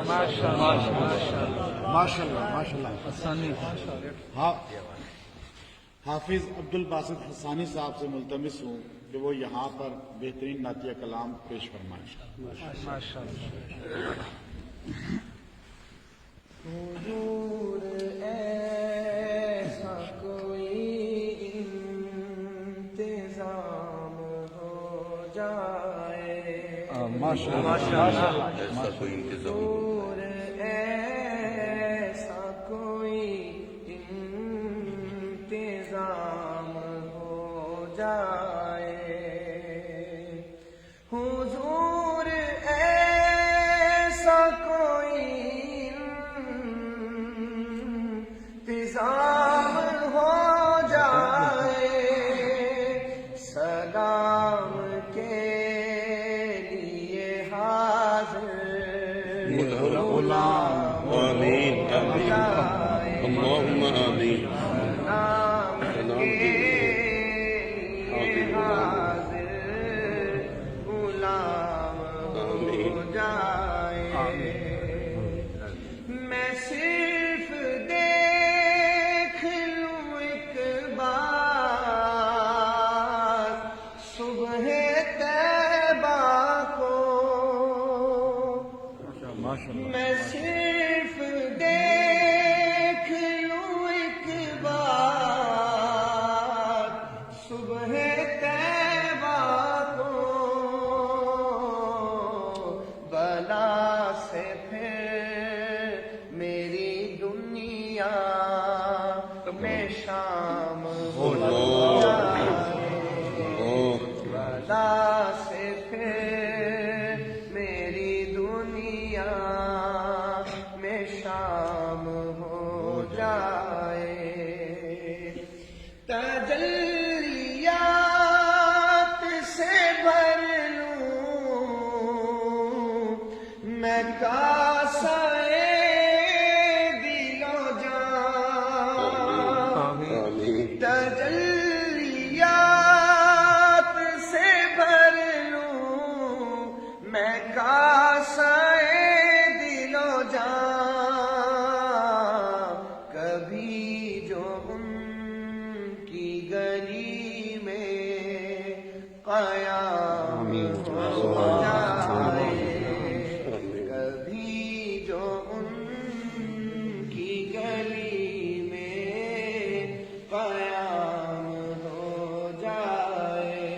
ماشاءاللہ. حافظ عبد الباسط حسانی صاحب سے ملتمس ہوں کہ وہ یہاں پر بہترین نعتیہ کلام پیش فرمائیں. حضور ایسا کوئی انتظام ہو جائے. حضور ایسا کوئی انتظام ہو جائے. حضور ایسا کوئی انتظام ہو جائے. سلام کے لیے حاضر غلام آمین آمین اللہم آمین. سلام کے لیے حاضر غلام ہو جائے. میں صرف دیکھ لوں ایک بار صبح طیبہ کو. میں صرف دیکھ لوں ایک بار صبح طیبہ کو. بلا سے پھر میری دنیا میں شام ہو جائے. بلا سے پھر میری دنیا میں شام ہو جائے. تجلیات سے بھر لوں میں کاسۂ دل و جان. تجلیات سے بھر لوں میں کاسۂ دل و جان. کبھی جو ان کی گلی میں قیام ہو جائے. کبھی جو ان کی گلی میں قیام ہو جائے.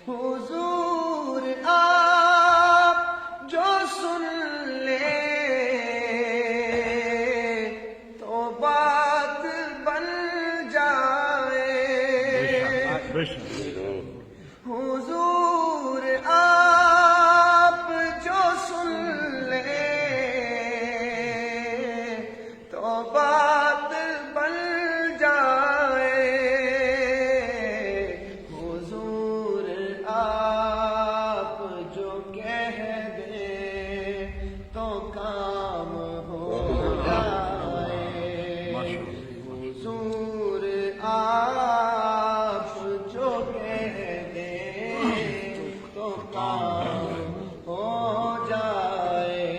حضور آپ جو سن لے تو بات بن جائے. حضور آپ جو سن لے تو بات بن جائے. حضور آپ جو کہہ دیں تو کام ہو جائے. حضور آپ جو کہہ دیں تو کام ہو جائے.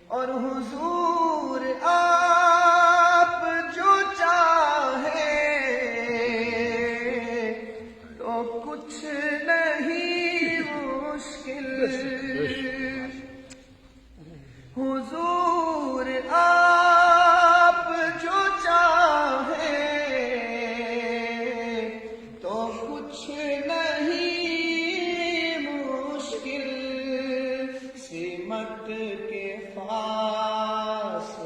اور حضور آپ جو چاہیں تو کچھ نہیں مشکل. حضور آپ جو چاہیں تو کچھ نہیں مشکل. سمت کے فاصلہ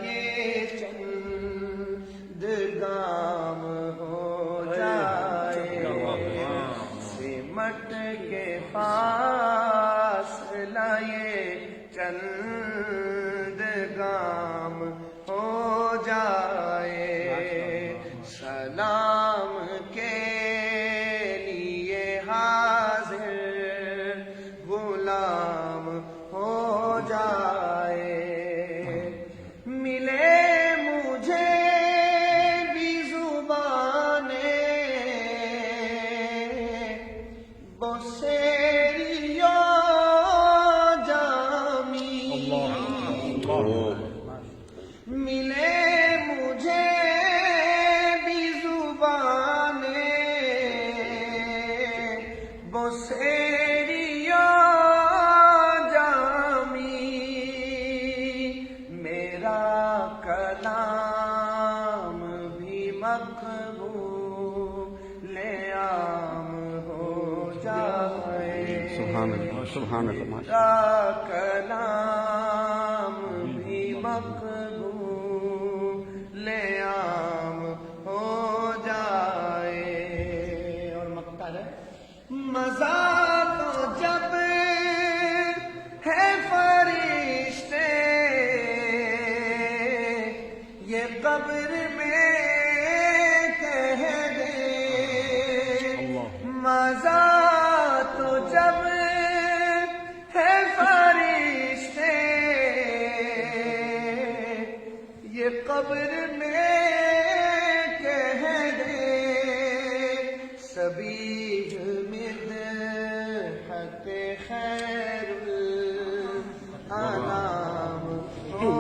یہ چند گام ہو جائے. سمت کے فاصلہ یہ چند گام ہو جائے. سلام کے لیے حاضر غلام ہو جائے. ملے مجھے بھی زبانیں بوسیری جان. سبحان اللہ سبحان اللہ کا کلام بھی مقبول عام ہو جائے. اور مقطع ہے مزہ تو جب ہے فرشتے یہ قبر میں کہہ دے. مزہ تو جب ہے فرشتے یہ قبر میں کہہ دے. سبیح مدحت خیر الانام ہو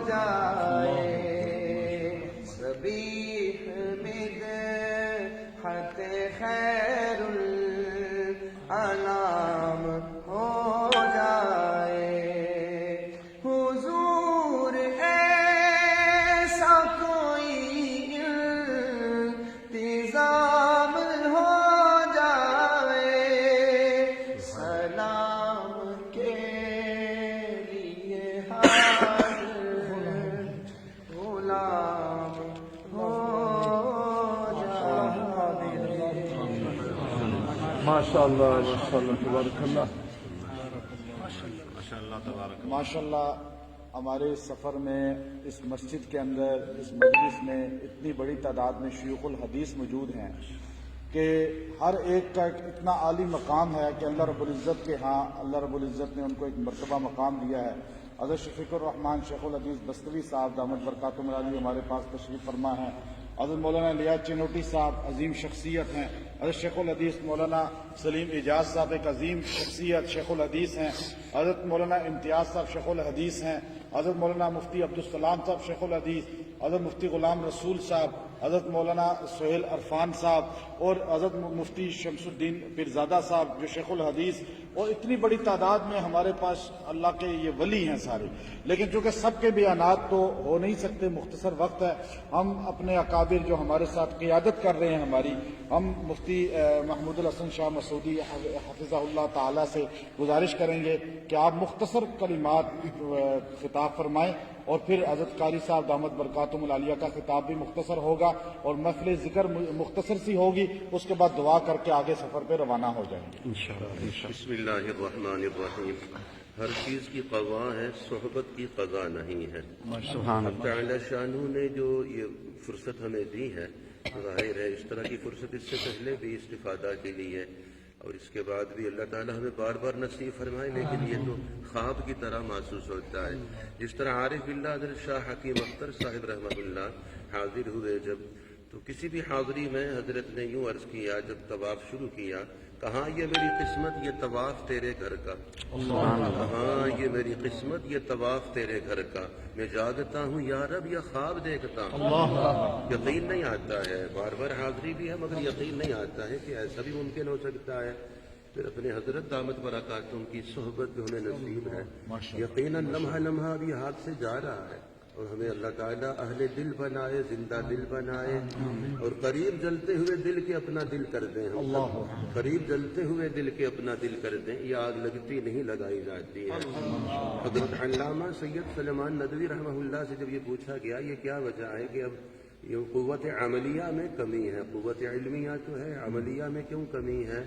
جائے. سبیح مدحت خیر الانام ہو جائے. حضور ایسا کوئی انتظام ہو جائے. سلام کے لیے حاضر غلام ہو جائے. ماشاء اللہ تبارک اللہ. ماشاء اللہ ہمارے اس سفر میں اس مسجد کے اندر اس مجلس میں اتنی بڑی تعداد میں شیوخ الحدیث موجود ہیں کہ ہر ایک کا ایک اتنا عالی مقام ہے کہ اللہ رب العزت کے ہاں اللہ رب العزت نے ان کو ایک مرتبہ مقام دیا ہے. حضرت شفیق الرحمان شیخ الحدیث بستوی صاحب دامت برکاتہم العالیہ ہمارے پاس تشریف فرما ہیں. حضرت مولانا الیاس چنوٹی صاحب عظیم شخصیت ہیں. حضرت شیخ الحدیث مولانا سلیم اعجاز صاحب ایک عظیم شخصیت شیخ الحدیث ہیں. حضرت مولانا امتیاز صاحب شیخ الحدیث ہیں. حضرت مولانا مفتی عبدالسلام صاحب شیخ الحدیث. حضرت مفتی غلام رسول صاحب. حضرت مولانا سہیل عرفان صاحب اور حضرت مفتی شمس الدین پیرزادہ صاحب جو شیخ الحدیث. اور اتنی بڑی تعداد میں ہمارے پاس اللہ کے یہ ولی ہیں سارے. لیکن چونکہ سب کے بیانات تو ہو نہیں سکتے, مختصر وقت ہے, ہم اپنے اکابر جو ہمارے ساتھ قیادت کر رہے ہیں ہماری, ہم مفتی محمود الحسن شاہ مسعودی حفظہ اللہ تعالی سے گزارش کریں گے کہ آپ مختصر کلمات خطاب فرمائیں اور پھر حضرت قاری صاحب دامت برکاتہم العالیہ کا خطاب بھی مختصر ہوگا اور محفل ذکر مختصر سی ہوگی. اس کے بعد دعا کر کے آگے سفر پہ روانہ ہو جائیں گے. بسم اللہ الرحمن الرحیم. ہر چیز کی قضا ہے, صحبت کی قضا نہیں ہے. سبحان اللہ تعالی شانہ نے جو یہ فرصت ہمیں دی ہے, ظاہر ہے اس طرح کی فرصت اس سے پہلے بھی استفادہ کے لیے اور اس کے بعد بھی اللہ تعالیٰ ہمیں بار بار نصیب فرمائے, لیکن یہ تو خواب کی طرح محسوس ہوتا ہے. جس طرح عارف باللہ حضرت شاہ حکیم اختر صاحب رحمہ اللہ حاضر ہوئے جب, تو کسی بھی حاضری میں حضرت نے یوں عرض کیا جب طواف شروع کیا, کہاں یہ میری قسمت یہ طواف تیرے گھر کا, کہاں یہ میری قسمت یہ طواف تیرے گھر کا, میں جاگتا ہوں یا رب یا خواب دیکھتا ہوں. یقین نہیں آتا ہے, بار بار حاضری بھی ہے مگر یقین نہیں آتا ہے کہ ایسا بھی ممکن ہو سکتا ہے. پھر اپنے حضرت دامت برکاتہم کی صحبت جو ہمیں نصیب ہے, یقیناً لمحہ لمحہ بھی ہاتھ سے جا رہا ہے. اور ہمیں اللہ تعالیٰ اہل دل بنائے, زندہ دل بنائے, اور قریب جلتے ہوئے دل کے اپنا دل کر دیں. قریب جلتے ہوئے دل کے اپنا دل کر دیں. یہ آگ لگتی نہیں لگائی جاتی ہے. حضرت علامہ سید سلیمان ندوی رحمہ اللہ سے جب یہ پوچھا گیا یہ کیا وجہ ہے کہ اب یہ قوت عملیہ میں کمی ہے, قوت علمیہ تو ہے, عملیہ میں کیوں کمی ہے؟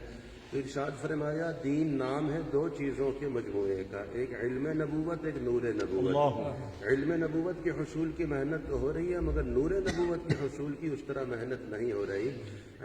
تو ارشاد فرمایا دین نام ہے دو چیزوں کے مجموعے کا, ایک علم نبوت, ایک نور نبوت. علم نبوت کے حصول کی محنت تو ہو رہی ہے مگر نور نبوت کے حصول کی اس طرح محنت نہیں ہو رہی.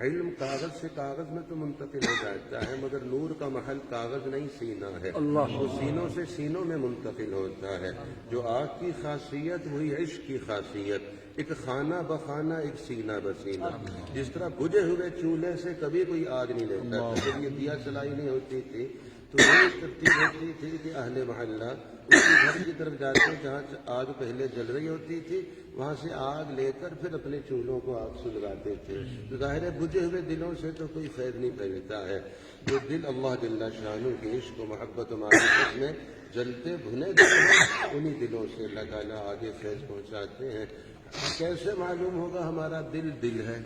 علم کاغذ سے کاغذ میں تو منتقل ہو جاتا ہے مگر نور کا محل کاغذ نہیں سینہ ہے, وہ سینوں سے سینوں میں منتقل ہوتا ہے. جو آگ کی خاصیت وہی عشق کی خاصیت, ایک خانہ بخانہ ایک سینہ بسینہ. جس طرح بجھے ہوئے چولہے سے کبھی کوئی آگ نہیں لیتا تھا, جب یہ دیا چلائی نہیں ہوتی تھی تو یہ ترتیب ہوتی تھی کہ اہل محلہ اس گھر کی طرف جاتے جہاں آگ پہلے جل رہی ہوتی تھی, وہاں سے آگ لے کر پھر اپنے چولہوں کو آگ سلگاتے تھے. تو ظاہر ہے بجھے ہوئے دلوں سے تو کوئی فیض نہیں پھیلتا ہے. جو دل اللہ جل شانہ کے عشق و محبت و معرفت میں جلتے بھنے دل ہیں, انہی دلوں سے اللہ تعالیٰ آگے فیض پہنچاتے ہیں. کیسے معلوم ہوگا ہمارا دل دل ہے؟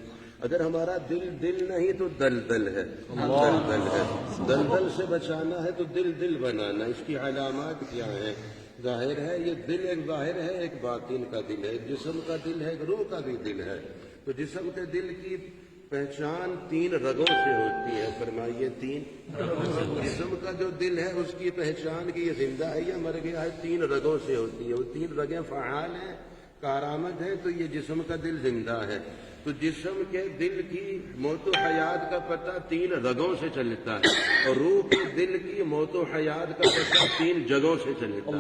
اگر ہمارا دل نہیں تو دلدل ہے، دلدل ہے، دلدل سے بچانا ہے تو دل بنانا. اس کی علامات کیا ہیں؟ ظاہر ہے یہ دل ایک ظاہر ہے، ایک باطن کا دل ہے، ایک جسم کا دل ہے، ایک روح کا بھی دل ہے. تو جسم کے دل کی پہچان 3 رگوں سے ہوتی ہے. فرمائیے 3. جسم کا جو دل ہے اس کی پہچان کہ یہ زندہ ہے یا مر گیا ہے 3 رگوں سے ہوتی ہے. وہ 3 رگیں فعال ہیں، کارآمد ہے، تو یہ جسم کا دل زندہ ہے. تو جسم کے دل کی موت و حیات کا پتہ 3 رگوں سے چلتا ہے، اور روح کے دل کی موت و حیات کا پتہ 3 جگہوں سے چلتا ہے.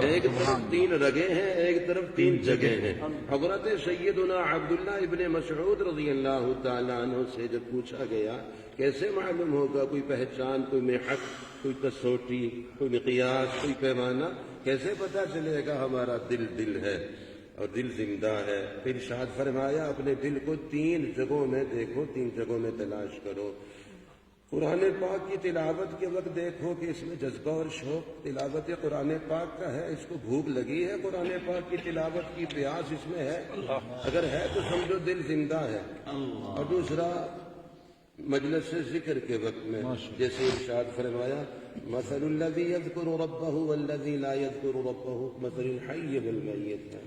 ایک طرف 3 رگیں ہیں، ایک طرف 3 جگہیں ہیں. حضرت سیدنا عبداللہ ابن مسعود رضی اللہ تعالیٰ عنہ سے جب پوچھا گیا کیسے معلوم ہوگا کوئی پہچان، کوئی محک، کوئی کسوٹی، کوئی مقیاس، کوئی پیمانہ، کیسے پتہ چلے گا ہمارا دل ہے اور دل زندہ ہے؟ پھر ارشاد فرمایا اپنے دل کو 3 جگہوں میں دیکھو، 3 جگہوں میں تلاش کرو. قرآن پاک کی تلاوت کے وقت دیکھو کہ اس میں جذبہ اور شوق تلاوت قرآن پاک کا ہے، اس کو بھوک لگی ہے قرآن پاک کی تلاوت کی، پیاس اس میں ہے. اگر ہے تو سمجھو دل زندہ ہے. اور دوسرا مجلس ذکر کے وقت میں جیسے ارشاد فرمایا مثل الذي يذكر ربه والذي لا يذكر ربه مثل الحي والمیت ہے.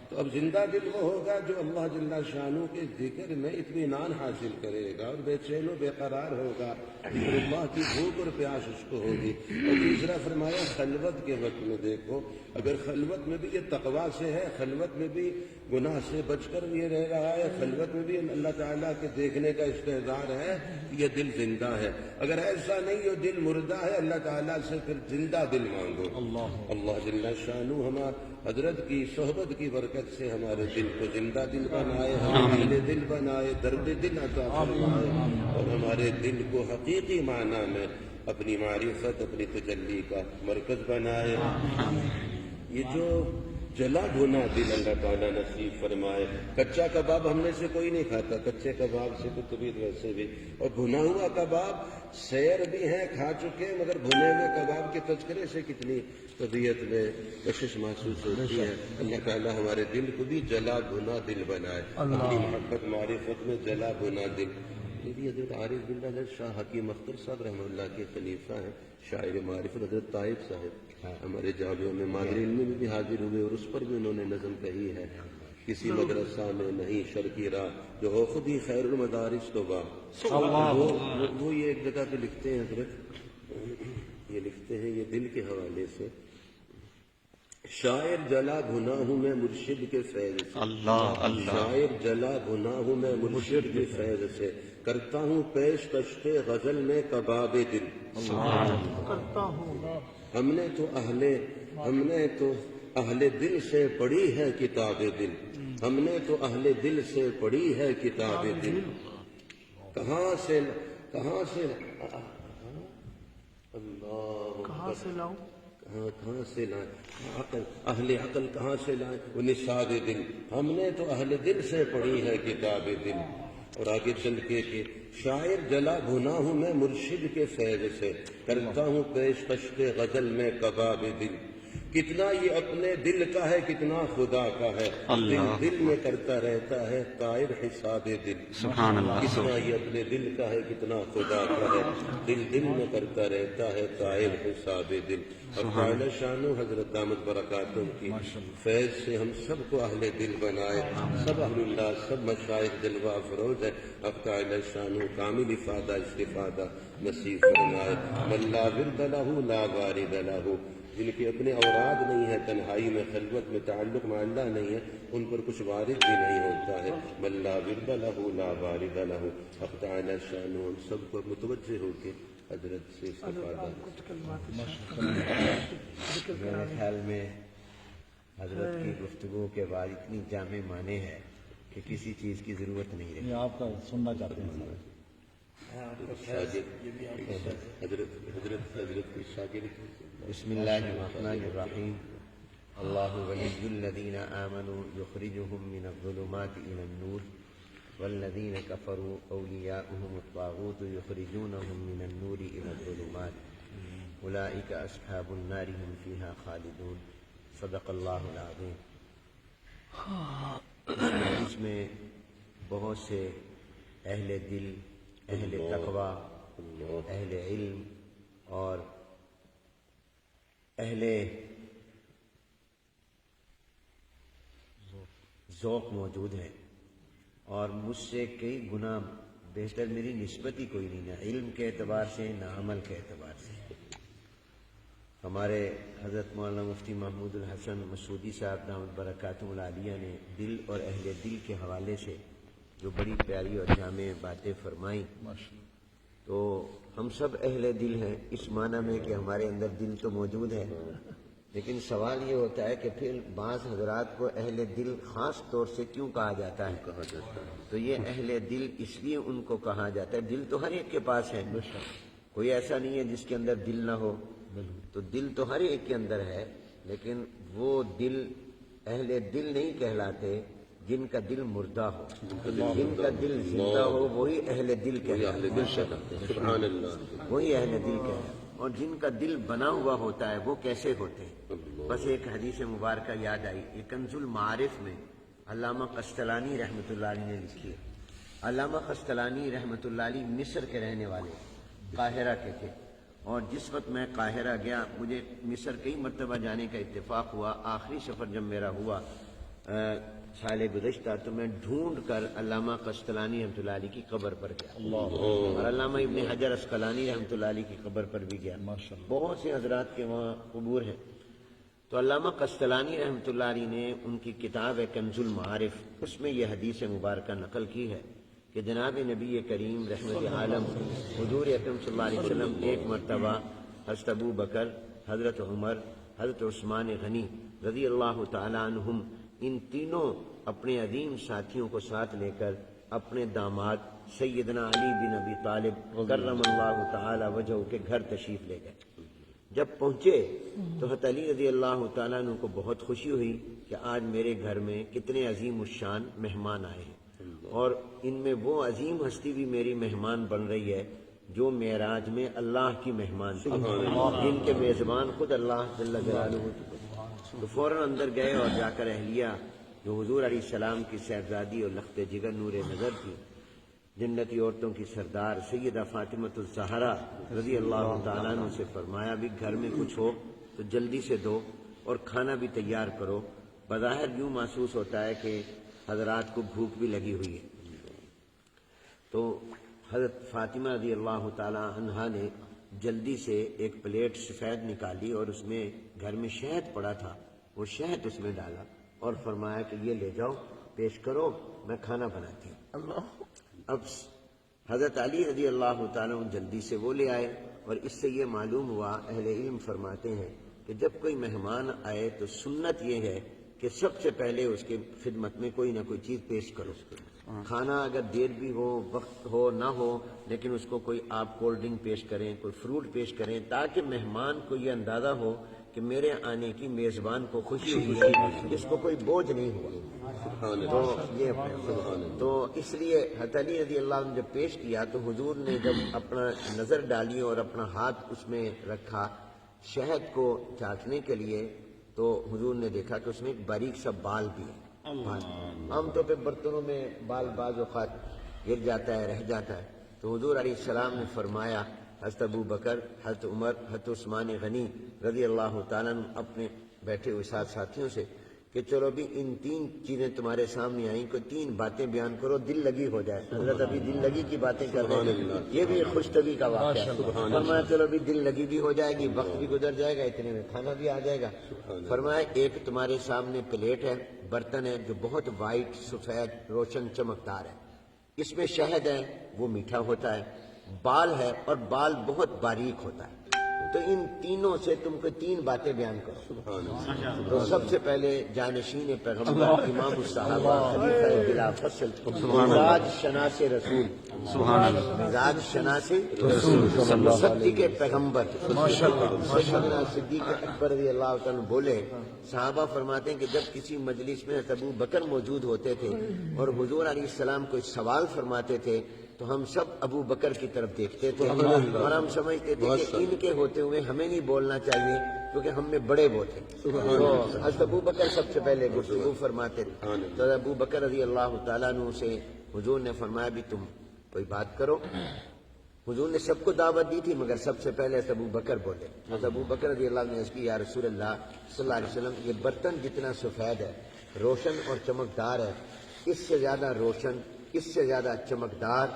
تو اب زندہ دل وہ ہوگا جو اللہ جل شانہ کے ذکر میں اطمینان حاصل کرے گا اور بے چین و بے قرار ہوگا، اور اللہ کی بھوک اور پیاس اس کو ہوگی. اور تیسرا فرمایا خلوت کے وقت میں دیکھو، اگر خلوت میں بھی یہ تقویٰ سے ہے، خلوت میں بھی گناہ سے بچ کر یہ رہ رہا ہے، خلوت میں بھی اللہ تعالیٰ کے دیکھنے کا استحضار ہے، یہ دل زندہ ہے. اگر ایسا نہیں یہ دل مردہ ہے، اللہ تعالیٰ سے پھر زندہ دل مانگو. اللہ جل شانہ ہمارا حضرت کی صحبت کی برکت سے ہمارے دل کو زندہ دل بنائے، ہمارے دل بنائے، درد دل عطا فرمائے، اور ہمارے دل کو حقیقی معنی میں اپنی معرفت، اپنی تجلی کا مرکز بنائے. یہ جو جلا بھونا دل اللہ تعالیٰ نصیب فرمائے. کچا کباب ہم میں سے کوئی نہیں کھاتا، کچے کباب سے تو طبیعت ویسے بھی، اور بھنا ہوا کباب سیر بھی ہیں کھا چکے، مگر بھنے ہوئے کباب کے تذکرے سے کتنی طبیعت میں کشش محسوس ہوتی ہے. اللہ تعالیٰ ہمارے دل کو بھی جلا بھنا دل بنائے، اپنی محبت معرفت میں جلا بھنا دل. یہ حضرت عارف باللہ حضرت شاہ حکیم اختر صاحب رحمہ اللہ کے خلیفہ ہیں، شاعر معرفت حضرت طائب صاحب ہمارے جامعوں میں ماہر علم میں بھی حاضر ہوئے، اور اس پر بھی انہوں نے نظم کہی ہے کسی مدرسہ میں نہیں شر کی راہ جو ہو خود ہی خیر المدارس تو واہ. وہ یہ ایک جگہ پہ لکھتے ہیں حضرت، یہ لکھتے ہیں یہ دل کے حوالے سے، شاعر جلا بھنا ہوں میں مرشد کے فیض سے، شاعر جلا بھنا ہوں میں مرشد کے فیض سے، کرتا ہوں پیش کشتے غزل میں کباب دل. ہم نے تو اہل دل سے پڑھی ہے کتاب دل، ہم نے تو اہل دل سے پڑھی ہے کتاب دل. کہاں سے لاؤں کہاں سے لائیں اہل عقل کہاں سے لائیں وہ نصاب دل. ہم نے تو اہل دل سے پڑھی ہے کتاب دل. اور آگے چل کے کہ شاعر جلا بھنا ہوں میں مرشد کے فیض سے، کرتا ہوں پیش کشت غزل میں کباب دل. کتنا یہ اپنے دل کا ہے کتنا خدا کا ہے، دل میں کرتا رہتا ہے قائد حساب دل. کتنا یہ اپنے دل کا ہے کتنا خدا کا ہے، دل میں کرتا رہتا ہے قائد حساب دل. اور تعالی شانو حضرت دامت برکاتوں کی فیض سے ہم سب کو اہل دل بنائے، سب اہل اللہ، سب مشائخ جلوہ افروز ہے. اب تعالی شانو کامل افادہ استفادہ نصیب فرمائے. من لا ورد لہ لا وارد لہ، جن کے اپنے اوراد نہیں ہے، تنہائی میں خلوت میں تعلق مع اللہ نہیں ہے، ان پر کچھ وارد بھی نہیں ہوتا ہے. من لا ورد لہ لا وارد لہ. اب تعالی شانو ہم سب کو متوجہ ہو کے حضرت سے استفادہ. میرے خیال میں حضرت کی گفتگو کے بعد اتنی جامع معنی ہے کہ کسی چیز کی ضرورت نہیں رہی. آپ کا سننا چاہتے ہیں حضرت کی شاگرد. بسم اللہ الرحمن الرحیم. اللہ ولی الذین آمنوا یخرجهم من الظلمات الى النور والذین کفروا اولیاؤهم الطاغوت یخرجونهم من النور الى الظلمات اولئک اصحاب النار هم فیها خالدون. صدق اللہ العظیم. اس میں بہت سے اہل دل، اہل تقوی، اہل علم اور اہل ذوق موجود ہیں، اور مجھ سے کئی گنا بہتر میری نسبت ہی کوئی نہیں، نہ علم کے اعتبار سے نہ عمل کے اعتبار سے۔ ہمارے حضرت مولانا مفتی محمود الحسن مسعودی صاحب دامت برکاتہم العالیہ نے دل اور اہل دل کے حوالے سے جو بڑی پیاری اور جامع باتیں فرمائیں، تو ہم سب اہل دل ہیں اس معنی میں کہ ہمارے اندر دل تو موجود ہے، لیکن سوال یہ ہوتا ہے کہ پھر بعض حضرات کو اہل دل خاص طور سے کیوں کہا جاتا ہے؟ تو یہ اہل دل اس لیے ان کو کہا جاتا ہے، دل تو ہر ایک کے پاس ہے، کوئی ایسا نہیں ہے جس کے اندر دل نہ ہو، تو دل تو ہر ایک کے اندر ہے، لیکن وہ دل اہل دل نہیں کہلاتے جن کا دل مردہ ہو، جن کا دل زندہ ہو وہی اہل دل کہلاتے، وہی اہل دل کہلاتے، اور جن کا دل بنا ہوا ہوتا ہے وہ کیسے ہوتے ہیں؟ بس ایک حدیث مبارکہ یاد آئی، یہ کنز المعارف میں علامہ قسطلانی رحمۃ اللہ علیہ نے لکھی ہے۔ علامہ قسطلانی رحمۃ اللہ علیہ مصر کے رہنے والے، قاہرہ کے تھے، اور جس وقت میں قاہرہ گیا، مجھے مصر کئی مرتبہ جانے کا اتفاق ہوا، آخری سفر جب میرا ہوا سال گزشتہ، تو میں ڈھونڈ کر علامہ قسطلانی رحمۃ اللہ علیہ کی قبر پر گیا، اور علامہ ابن حجر اسقلانی رحمۃ اللہ علیہ کی قبر پر بھی گیا، بہت سے حضرات کے وہاں قبور ہیں۔ تو علامہ قسطلانی رحمۃ اللہ علیہ نے ان کی کتاب ہے کنز المعارف، اس میں یہ حدیث مبارکہ نقل کی ہے کہ جناب نبی کریم رحمت عالم حضور اکرم صلی اللہ علیہ وسلم ایک مرتبہ حضرت ابو بکر، حضرت عمر، حضرت عثمان غنی رضی اللہ تعالی عنہم، ان تینوں اپنے عظیم ساتھیوں کو ساتھ لے کر اپنے داماد سیدنا علی بن ابی طالب کرم اللہ تعالی وجہہ کے گھر تشریف لے گئے۔ جب پہنچے تو حضرت علی رضی اللہ تعالیٰ عنہ کو بہت خوشی ہوئی کہ آج میرے گھر میں کتنے عظیم الشان مہمان آئے ہیں، اور ان میں وہ عظیم ہستی بھی میری مہمان بن رہی ہے جو معراج میں اللہ کی مہمان تھی، جن کے میزبان خود اللہ جل جلالہ تھے۔ تو فوراً اندر گئے اور جا کر اہلیہ جو حضور علیہ السلام کی صاحبزادی اور لخت جگر نور نظر تھی، جنتی عورتوں کی سردار سیدہ فاطمۃ الزہرا رضی اللہ تعالیٰ عنہ سے فرمایا بھی گھر میں کچھ ہو تو جلدی سے دو اور کھانا بھی تیار کرو، بظاہر یوں محسوس ہوتا ہے کہ حضرات کو بھوک بھی لگی ہوئی ہے۔ تو حضرت فاطمہ رضی اللہ تعالیٰ عنہا نے جلدی سے ایک پلیٹ سفید نکالی اور اس میں گھر میں شہد پڑا تھا، وہ شہد اس میں ڈالا اور فرمایا کہ یہ لے جاؤ، پیش کرو، میں کھانا بناتی ہوں۔ اب حضرت علی رضی اللہ تعالیٰ عنہ جلدی سے وہ لے آئے، اور اس سے یہ معلوم ہوا، اہل علم فرماتے ہیں کہ جب کوئی مہمان آئے تو سنت یہ ہے کہ سب سے پہلے اس کے خدمت میں کوئی نہ کوئی چیز پیش کرو۔ کھانا اگر دیر بھی ہو، وقت ہو نہ ہو، لیکن اس کو کوئی آپ کولڈ ڈرنک پیش کریں، کوئی فروٹ پیش کریں، تاکہ مہمان کو یہ اندازہ ہو کہ میرے آنے کی میزبان کو خوشی ہوئی ہے، اس کو کوئی بوجھ نہیں ہوا۔ تو اس لیے حضرت علی رضی اللہ عنہ جب پیش کیا تو حضور نے جب اپنا نظر ڈالی اور اپنا ہاتھ اس میں رکھا شہد کو چاٹنے کے لیے، تو حضور نے دیکھا کہ اس میں ایک باریک سا بال بھی ہے۔ عام طور پہ برتنوں میں بال بعض اوقات گر جاتا ہے، رہ جاتا ہے، تو حضور علیہ السلام نے فرمایا، حضرت ابو بکر، حضرت عمر، حضرت عثمان غنی رضی اللہ تعالیٰ عنہ اپنے بیٹھے ہوئے ساتھ ساتھیوں سے کہ چلو بھی ان تین چیزیں تمہارے سامنے آئیں، کوئی تین باتیں بیان کرو، دل لگی ہو جائے۔ حضرت ابھی دل لگی کی باتیں کر رہے ہیں، یہ بھی ایک خوش طبی کا واقعہ ہے۔ فرمایا چلو بھی دل لگی بھی ہو جائے گی، وقت بھی گزر جائے گا، اتنے میں کھانا بھی آ جائے گا۔ فرمایا ایک تمہارے سامنے پلیٹ ہے، برتن ہے جو بہت وائٹ، سفید، روشن، چمکدار ہے، اس میں شہد ہے، وہ میٹھا ہوتا ہے، بال ہے اور بال بہت باریک ہوتا ہے، تو ان تینوں سے تم کو تین باتیں بیان کرو۔ تو سب سے پہلے جانشین پیغمبر، امام الصحابہ، خلیفہ بلا فصل، مزاج شناس رسول، مزاج شناس رسول، ستی کے پیغمبر سیدنا صدیق اکبر رضی اللہ تعالیٰ بولے، صحابہ فرماتے ہیں کہ جب کسی مجلس میں ابو بکر موجود ہوتے تھے اور حضور علیہ السلام کوئی سوال فرماتے تھے تو ہم سب ابو بکر کی طرف دیکھتے تھے اور ہم سمجھتے تھے کہ ان کے ہوتے ہوئے ہمیں نہیں بولنا چاہیے کیونکہ ہم میں بڑے وہ تھے۔ تو حضرت ابو بکر سب سے پہلے گفتگو فرماتے تھے، تو ابو بکر رضی اللہ تعالیٰ عنہ سے حضور نے فرمایا بھی تم کوئی بات کرو. حضور نے سب کو دعوت دی تھی مگر سب سے پہلے ابو بکر بولے. ابو بکر رضی اللہ عنہ نے کی یا رسول اللہ صلی اللہ علیہ وسلم یہ برتن جتنا سفید ہے روشن اور چمکدار ہے اس سے زیادہ روشن اس سے زیادہ چمکدار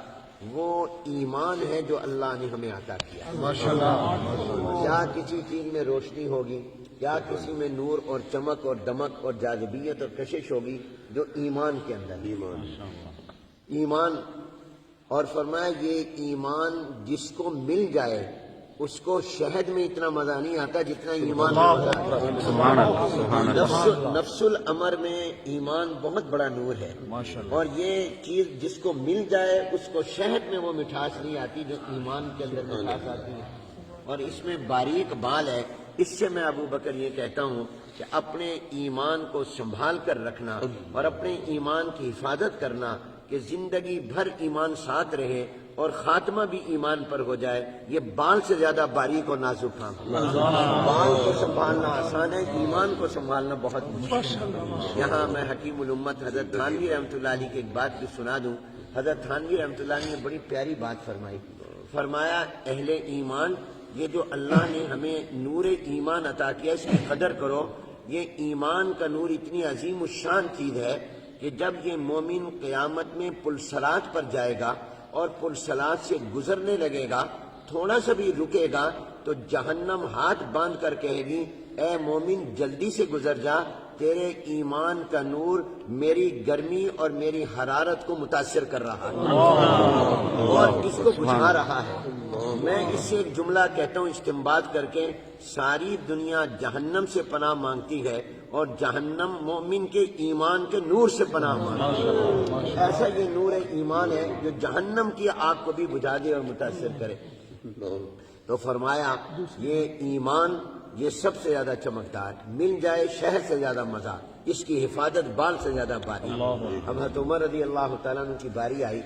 وہ ایمان ہے جو اللہ نے ہمیں عطا کیا. کیا کسی چیز میں روشنی ہوگی کیا کسی میں نور اور چمک اور دمک اور جاذبیت اور کشش ہوگی جو ایمان کے اندر ایمان. اور فرمایا یہ ایمان جس کو مل جائے اس کو شہد میں اتنا مزہ نہیں آتا جتنا ایمان میں آتا. نفس الامر میں ایمان بہت بڑا نور ہے اور یہ چیز جس کو مل جائے اس کو شہد میں وہ مٹھاس نہیں آتی جو ایمان کے اندر مٹھاس آتی ہے. اور اس میں باریک بال ہے. اس سے میں ابو بکر یہ کہتا ہوں کہ اپنے ایمان کو سنبھال کر رکھنا اور اپنے ایمان کی حفاظت کرنا کہ زندگی بھر ایمان ساتھ رہے اور خاتمہ بھی ایمان پر ہو جائے یہ بال سے زیادہ باریک اور نازک کام. بال کو سنبھالنا آسان ہے ایمان کو سنبھالنا بہت مشکل ہے. یہاں میں حکیم الامت حضرت تھانوی رحمۃ اللہ علیہ کی ایک بات بھی سنا دوں. حضرت تھانوی رحمۃ اللہ علیہ نے بڑی پیاری بات فرمائی. فرمایا اہل ایمان یہ جو اللہ نے ہمیں نور ایمان عطا کیا اس کی قدر کرو. یہ ایمان کا نور اتنی عظیم الشان چیز ہے کہ جب یہ مومن قیامت میں پلسرات پر جائے گا اور پلسرات سے گزرنے لگے گا تھوڑا سا بھی رکے گا تو جہنم ہاتھ باندھ کر کہے گی اے مومن جلدی سے گزر جا تیرے ایمان کا نور میری گرمی اور میری حرارت کو متاثر کر رہا ہے اور اس کو بجھا رہا ہے. میں اس سے ایک جملہ کہتا ہوں استنباط کر کے ساری دنیا جہنم سے پناہ مانگتی ہے اور جہنم مومن کے ایمان کے نور سے پناہ مانگتی ہے. ایسا یہ نور ایمان ہے جو جہنم کی آگ کو بھی بجھا دے اور متاثر کرے. تو فرمایا یہ ایمان یہ سب سے زیادہ چمکدار مل جائے شہد سے زیادہ مزہ اس کی حفاظت بال سے زیادہ باری. اب حضرت عمر رضی اللہ تعالیٰ عنہ کی باری آئی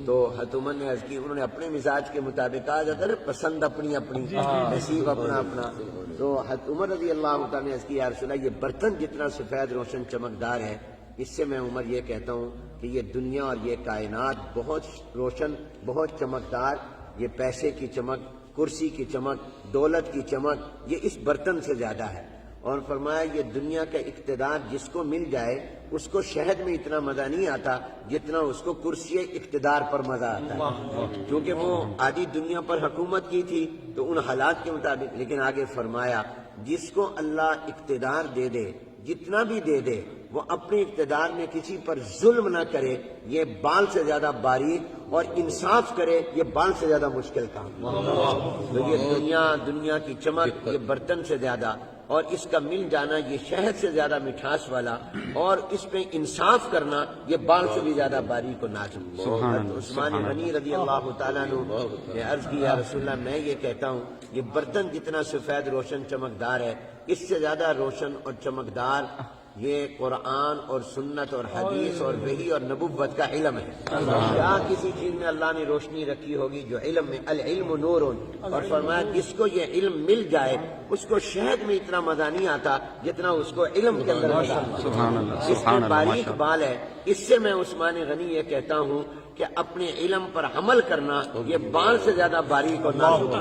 تو حضرت عمر نے عرض کی انہوں نے اپنے مزاج کے مطابق کہا جاتا ہے پسند اپنی اپنی نصیب اپنا اپنا. تو حضرت عمر رضی اللہ تعالیٰ نے عرض کی یا رسول اللہ یہ برتن جتنا سفید روشن چمکدار ہے اس سے میں عمر یہ کہتا ہوں کہ یہ دنیا اور یہ کائنات بہت روشن بہت چمکدار یہ پیسے کی چمک کرسی کی چمک دولت کی چمک یہ اس برتن سے زیادہ ہے. اور فرمایا یہ دنیا کا اقتدار جس کو مل جائے اس کو شہد میں اتنا مزہ نہیں آتا جتنا اس کو کرسی اقتدار پر مزہ آتا ہے کیونکہ وہ آدھی دنیا پر حکومت کی تھی تو ان حالات کے مطابق. لیکن آگے فرمایا جس کو اللہ اقتدار دے دے جتنا بھی دے دے وہ اپنے اقتدار میں کسی پر ظلم نہ کرے یہ بال سے زیادہ باریک اور انصاف کرے یہ بال سے زیادہ مشکل کام. تو یہ دنیا کی چمک یہ برتن سے زیادہ اور اس کا مل جانا یہ شہد سے زیادہ مٹھاس والا اور اس پہ انصاف کرنا یہ بال سے بھی زیادہ باریک و نازک. عثمان غنی رضی اللہ تعالیٰ عنہ نے عرض کی یا رسول اللہ میں یہ کہتا ہوں یہ برتن جتنا سفید روشن چمکدار ہے اس سے زیادہ روشن اور چمکدار یہ قرآن اور سنت اور حدیث اور وحی اور نبوت کا علم ہے. کیا کسی چیز میں اللہ نے روشنی رکھی ہوگی جو علم میں العلم نور. اور فرمایا جس کو یہ علم مل جائے اس کو شہد میں اتنا مزہ نہیں آتا جتنا اس کو علم کے اندر مزہ آتا. اس میں باریک بال ہے. اس سے میں عثمان غنی یہ کہتا ہوں کہ اپنے علم پر عمل کرنا یہ بال سے زیادہ باریک اور نازک.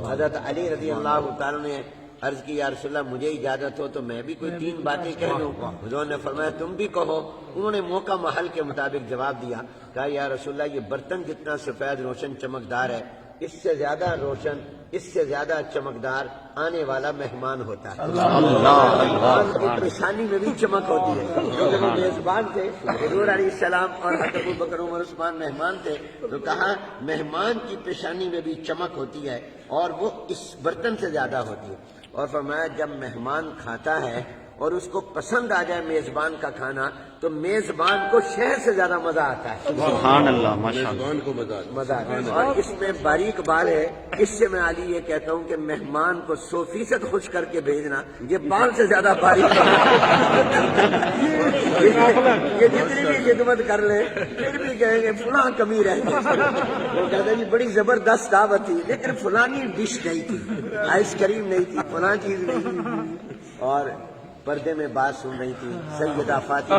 حضرت علی رضی اللہ تعالیٰ نے عرض کی یا رسول اللہ مجھے اجازت ہو تو میں بھی کوئی 3 باتیں کہہ دوں. حضور نے فرمایا تم بھی کہو. انہوں نے موقع محل کے مطابق جواب دیا. کہا یا رسول اللہ یہ برتن جتنا سفید روشن چمکدار ہے اس سے زیادہ روشن اس سے زیادہ چمکدار آنے والا مہمان ہوتا ہے. مہمان کی پیشانی میں بھی چمک ہوتی ہے کیونکہ وہ میزبان تھے حضور علیہ السلام اور حضرت ابو بکر عمر عثمان مہمان تھے. تو کہا مہمان کی پیشانی میں بھی چمک ہوتی ہے اور وہ اس برتن سے زیادہ ہوتی ہے. اور فرمایا جب مہمان کھاتا ہے اور اس کو پسند آ جائے میزبان کا کھانا تو میزبان کو شہد سے زیادہ مزہ آتا ہے. سبحان اللہ ماشاء اللہ. میزبان کو مزہ آتا ہے. اور اس میں باریک بال ہے. اس سے میں علی یہ کہتا ہوں کہ مہمان کو 100% خوش کر کے بھیجنا یہ بال سے زیادہ باریک یہ جتنی بھی خدمت کر لے پھر بھی کہیں گے فلاں کمی رہ گئی. وہ کہتے ہیں بڑی زبردست دعوت تھی لیکن فلانی ڈش نہیں تھی آئس کریم نہیں تھی فلاں چیز نہیں تھی. اور پردے میں بات سن رہی تھی سیدہ فاطمہ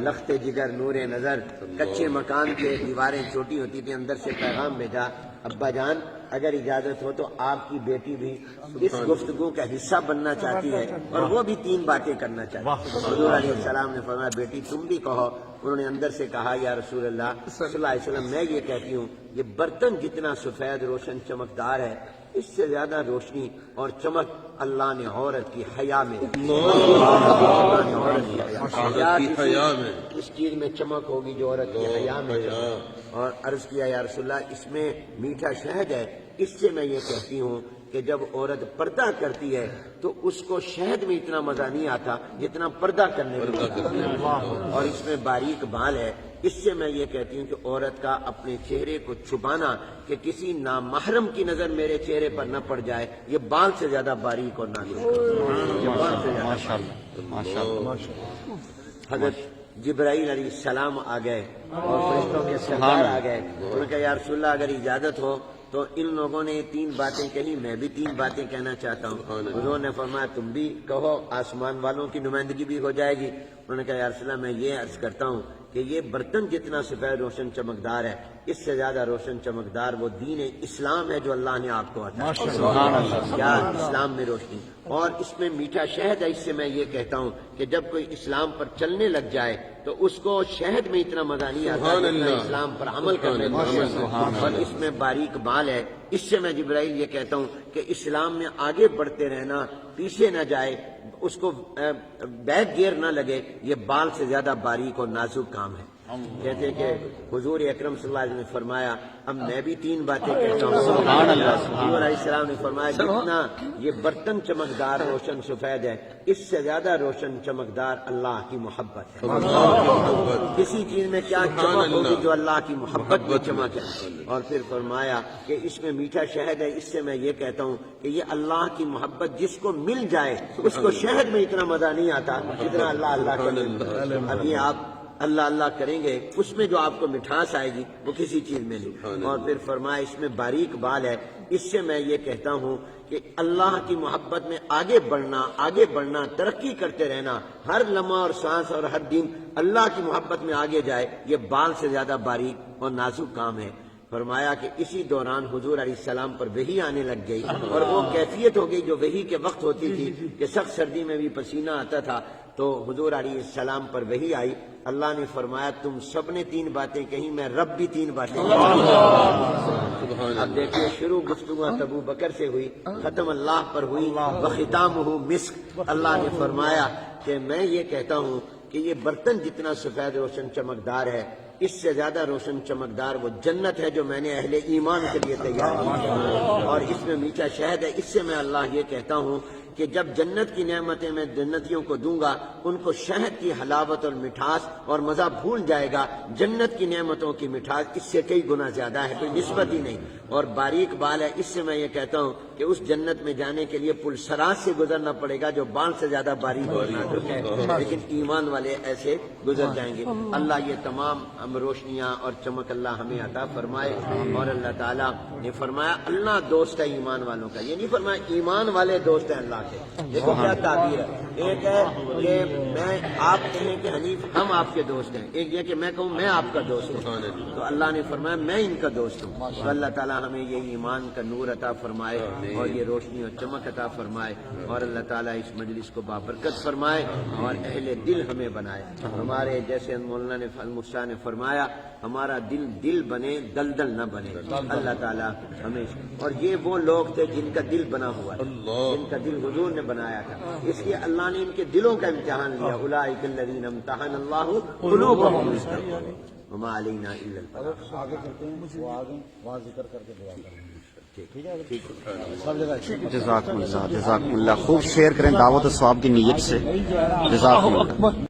لخت جگر نور نظر، کچے مکان پہ دیواریں چھوٹی ہوتی تھی، اندر سے پیغام بھیجا، ابا جان اگر اجازت ہو تو آپ کی بیٹی بھی اس گفتگو کا حصہ بننا چاہتی ہے اور وہ بھی 3 باتیں کرنا چاہتی ہے۔ حضور علیہ السلام نے فرمایا بیٹی تم بھی کہو۔ انہوں نے اندر سے کہا یا رسول اللہ صلی اللہ علیہ وسلم میں یہ کہتی ہوں یہ برتن جتنا سفید روشن چمکدار ہے اس سے زیادہ روشنی اور چمک اللہ نے عورت کی حیا میں، اللہ نے عورت کی حیا میں، اس چیز میں چمک ہوگی جو عورت کی حیا میں ہے۔ اور عرض کیا یا رسول اللہ اس میں میٹھا شہد ہے، اس سے میں یہ کہتی ہوں کہ جب عورت پردہ کرتی ہے تو اس کو شہد میں اتنا مزہ نہیں آتا جتنا پردہ کرنے میں، اور اس میں باریک بال ہے، اس سے میں یہ کہتی ہوں کہ عورت کا اپنے چہرے کو چھپانا کہ کسی نامحرم کی نظر میرے چہرے پر نہ پڑ جائے، یہ بال سے زیادہ باریک اور حضرت جبرائیل علیہ السلام آ گئے اور فرشتوں کے سردار آ گئے، انہوں نے کہا یا رسول اللہ اگر اجازت ہو تو ان لوگوں نے 3 باتیں کہی، میں بھی 3 باتیں کہنا چاہتا ہوں۔ حضور نے فرمایا تم بھی کہو، آسمان والوں کی نمائندگی بھی ہو جائے گی۔ انہوں نے کہا یا رسول اللہ میں یہ عرض کرتا ہوں کہ یہ برتن جتنا سفید روشن چمکدار ہے اس سے زیادہ روشن چمکدار وہ دین اسلام ہے جو اللہ نے آپ کو عطا کیا، اسلام میں روشنی، اور اس میں میٹھا شہد ہے۔ اس سے میں یہ کہتا ہوں کہ جب کوئی اسلام پر چلنے لگ جائے تو اس کو شہد میں اتنا مزہ نہیں آتا جتنا اسلام پر عمل کرنے میں، اور اس میں باریک بال ہے۔ اس سے میں جبرائیل یہ کہتا ہوں کہ اسلام میں آگے بڑھتے رہنا، پیچھے نہ جائے، اس کو بیک گیئر نہ لگے، یہ بال سے زیادہ باریک اور نازک کام ہے۔ کہتے ہیں کہ حضور اکرم صلی اللہ علیہ وسلم نے فرمایا اب میں بھی 3 باتیں کہتا ہوں۔ حضور علیہ السلام نے فرمایا جتنا یہ برتن چمکدار روشن سفید ہے اس سے زیادہ روشن چمکدار اللہ کی محبت ہے۔ کسی چیز میں کیا چمک ہوگی جو اللہ کی محبت میں چمک ہے۔ اور پھر فرمایا کہ اس میں میٹھا شہد ہے، اس سے میں یہ کہتا ہوں کہ یہ اللہ کی محبت جس کو مل جائے اس کو شہد میں اتنا مزہ نہیں آتا جتنا اللہ اللہ کا۔ اب یہ آپ اللہ اللہ کریں گے اس میں جو آپ کو مٹھاس آئے گی وہ کسی چیز میں نہیں۔ اور پھر فرمایا اس میں باریک بال ہے، اس سے میں یہ کہتا ہوں کہ اللہ کی محبت میں آگے بڑھنا، ترقی کرتے رہنا، ہر لمحہ اور سانس اور ہر دن اللہ کی محبت میں آگے جائے، یہ بال سے زیادہ باریک اور نازک کام ہے۔ فرمایا کہ اسی دوران حضور علیہ السلام پر وحی آنے لگ گئی، اور وہ کیفیت ہو گئی جو وحی کے وقت ہوتی تھی کہ سخت سردی میں بھی پسینہ آتا تھا، تو حضور علیہ السلام پر وحی آئی۔ اللہ نے فرمایا تم سب نے 3 باتیں کہیں، میں رب بھی 3 باتیں کہیں۔ اب دیکھیے شروع گفتگو ابو بکر سے ہوئی، ختم اللہ پر ہوئی، وختامہ مسک۔ اللہ نے فرمایا کہ میں یہ کہتا ہوں کہ یہ برتن جتنا سفید روشن چمکدار ہے اس سے زیادہ روشن چمکدار وہ جنت ہے جو میں نے اہل ایمان کے لیے تیار کی ہے، اور اس میں میٹھا شہد ہے۔ اس سے میں اللہ یہ کہتا ہوں کہ جب جنت کی نعمتیں میں جنتیوں کو دوں گا ان کو شہد کی حلاوت اور مٹھاس اور مزہ بھول جائے گا، جنت کی نعمتوں کی مٹھاس اس سے کئی گنا زیادہ ہے، کوئی نسبت ہی نہیں۔ اور باریک بال ہے، اس سے میں یہ کہتا ہوں کہ اس جنت میں جانے کے لیے پل سراج سے گزرنا پڑے گا جو بال سے زیادہ باریک اور نازک ہے، لیکن ایمان والے ایسے گزر جائیں گے۔ اللہ یہ تمام روشنیاں اور چمک اللہ ہمیں عطا فرمائے۔ اور اللہ تعالیٰ نے فرمایا اللہ دوست ہے ایمان والوں کا، یہ نہیں فرمایا ایمان والے دوست ہیں اللہ کے۔ دیکھو کیا تعبیر ہے، ایک ہے کہ میں آپ کہیں کہ حنیف ہم آپ کے دوست ہیں، ایک یہ کہ میں کہوں میں آپ کا دوست ہوں، تو اللہ نے فرمایا میں ان کا دوست ہوں۔ تو اللہ تعالیٰ ہمیں یہ ایمان کا نور عطا فرمائے اور یہ روشنی اور چمک عطا فرمائے، اور اللہ تعالیٰ اس مجلس کو بابرکت فرمائے اور اہل دل ہمیں بنائے۔ ہمارے جیسے مولانا المفتیٰ نے فرمایا ہمارا دل بنے دلدل نہ بنے۔ اللہ تعالیٰ ہمیں، اور یہ وہ لوگ تھے جن کا دل بنا ہوا تھا، جن کا دل حضور نے بنایا تھا، اس لیے اللہ نے ان کے دلوں کا امتحان لیا۔ اولئک الذین امتحن اللہ قلوبہم وما علینا الا البلاغ۔ آگے کرتے ہیں، وہ آگے وہاں ذکر کر کے دعا کریں گے۔ جزاکم اللہ، جزاکم اللہ، خوب شیئر کریں دعوت و ثواب کی نیت سے، جزاکم اللہ۔